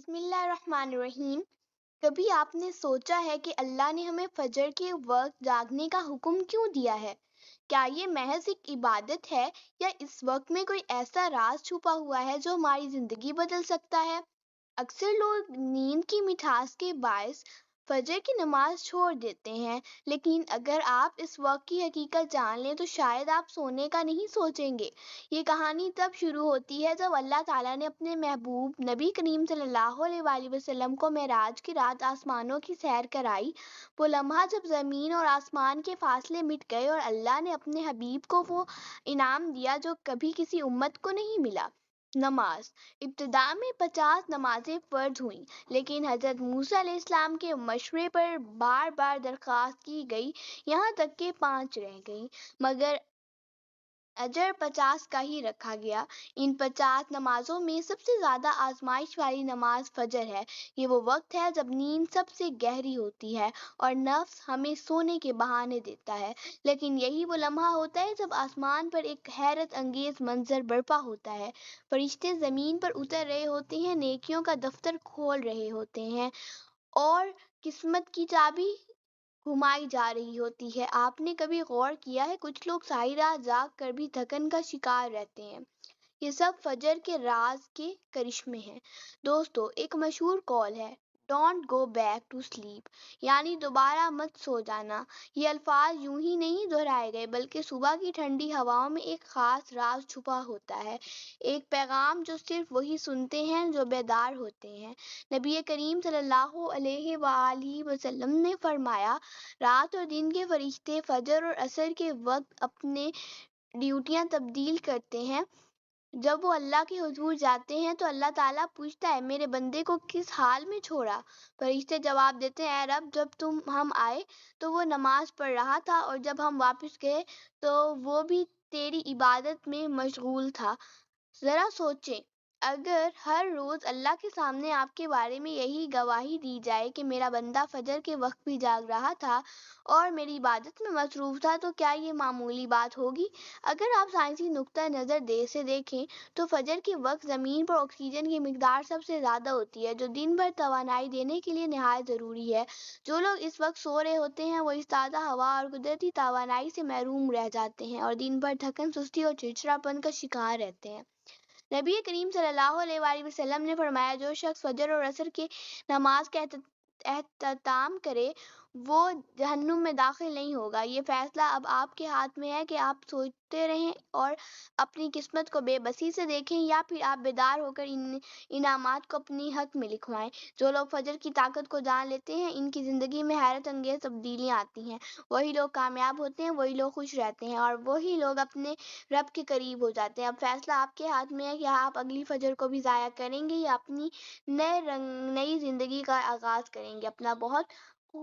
بسم اللہ الرحمن الرحیم۔ کبھی آپ نے سوچا ہے کہ اللہ نے ہمیں فجر کے وقت جاگنے کا حکم کیوں دیا ہے؟ کیا یہ محض ایک عبادت ہے یا اس وقت میں کوئی ایسا راز چھپا ہوا ہے جو ہماری زندگی بدل سکتا ہے؟ اکثر لوگ نیند کی مٹھاس کے باعث فجر کی نماز چھوڑ دیتے ہیں، لیکن اگر آپ اس وقت کی حقیقت جان لیں تو شاید آپ سونے کا نہیں سوچیں گے۔ یہ کہانی تب شروع ہوتی ہے جب اللہ تعالیٰ نے اپنے محبوب نبی کریم صلی اللہ علیہ وآلہ وسلم کو معراج کی رات آسمانوں کی سیر کرائی۔ وہ لمحہ جب زمین اور آسمان کے فاصلے مٹ گئے اور اللہ نے اپنے حبیب کو وہ انعام دیا جو کبھی کسی امت کو نہیں ملا۔ نماز۔ ابتدا میں 50 نمازیں فرض ہوئیں، لیکن حضرت موسیٰ علیہ السلام کے مشورے پر بار بار درخواست کی گئی، یہاں تک کہ 5 رہ گئیں، مگر اجر 50 کا ہی رکھا گیا۔ ان 50 نمازوں میں سب سے زیادہ آزمائش والی نماز فجر ہے۔ یہ وہ وقت ہے جب نیند سب سے گہری ہوتی ہے اور نفس ہمیں سونے کے بہانے دیتا ہے، لیکن یہی وہ لمحہ ہوتا ہے جب آسمان پر ایک حیرت انگیز منظر برپا ہوتا ہے۔ فرشتے زمین پر اتر رہے ہوتے ہیں، نیکیوں کا دفتر کھول رہے ہوتے ہیں اور قسمت کی چابی گھمائی جا رہی ہوتی ہے۔ آپ نے کبھی غور کیا ہے کچھ لوگ ساری رات جاگ کر بھی تھکن کا شکار رہتے ہیں؟ یہ سب فجر کے راز کے کرشمے ہیں۔ دوستو، ایک مشہور قول ہے "don't go back to sleep", یعنی دوبارہ مت سو جانا۔ یہ الفاظ یوں ہی نہیں دہرائے گئے، بلکہ صبح کی ٹھنڈی ہواؤں میں ایک خاص راز چھپا ہوتا ہے، ایک پیغام جو صرف وہی سنتے ہیں جو بیدار ہوتے ہیں۔ نبی کریم صلی اللہ علیہ وآلہ وسلم نے فرمایا، رات اور دن کے فرشتے فجر اور عصر کے وقت اپنے ڈیوٹیاں تبدیل کرتے ہیں۔ جب وہ اللہ کے حضور جاتے ہیں تو اللہ تعالیٰ پوچھتا ہے، میرے بندے کو کس حال میں چھوڑا؟ فرشتے جواب دیتے ہیں، اے رب، جب ہم آئے تو وہ نماز پڑھ رہا تھا، اور جب ہم واپس گئے تو وہ بھی تیری عبادت میں مشغول تھا۔ ذرا سوچیں، اگر ہر روز اللہ کے سامنے آپ کے بارے میں یہی گواہی دی جائے کہ میرا بندہ فجر کے وقت بھی جاگ رہا تھا اور میری عبادت میں مصروف تھا، تو کیا یہ معمولی بات ہوگی؟ اگر آپ سائنسی نقطہ نظر سے دیکھیں تو فجر کے وقت زمین پر آکسیجن کی مقدار سب سے زیادہ ہوتی ہے، جو دن بھر توانائی دینے کے لیے نہایت ضروری ہے۔ جو لوگ اس وقت سو رہے ہوتے ہیں وہ اس تازہ ہوا اور قدرتی توانائی سے محروم رہ جاتے ہیں اور دن بھر تھکن، سستی اور چڑچڑاپن کا شکار رہتے ہیں۔ نبی کریم صلی اللہ علیہ وآلہ وسلم نے فرمایا، جو شخص فجر اور عصر کی نماز کا اہتمام کرے وہ جہنم میں داخل نہیں ہوگا۔ یہ فیصلہ اب آپ کے ہاتھ میں ہے کہ آپ سوتے رہیں اور اپنی قسمت کو بے بسی سے دیکھیں، یا پھر آپ بیدار ہو کر ان انعامات کو اپنی حق میں لکھوائیں۔ جو لوگ فجر کی طاقت کو جان لیتے ہیں، ان کی زندگی میں حیرت انگیز تبدیلیاں آتی ہیں۔ وہی لوگ کامیاب ہوتے ہیں، وہی لوگ خوش رہتے ہیں، اور وہی لوگ اپنے رب کے قریب ہو جاتے ہیں۔ اب فیصلہ آپ کے ہاتھ میں ہے کہ آپ اگلی فجر کو بھی ضائع کریں گے یا اپنی نئی زندگی کا آغاز کریں گے۔ اپنا بہت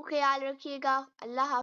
خیال رکھیے گا۔ اللہ حافظ۔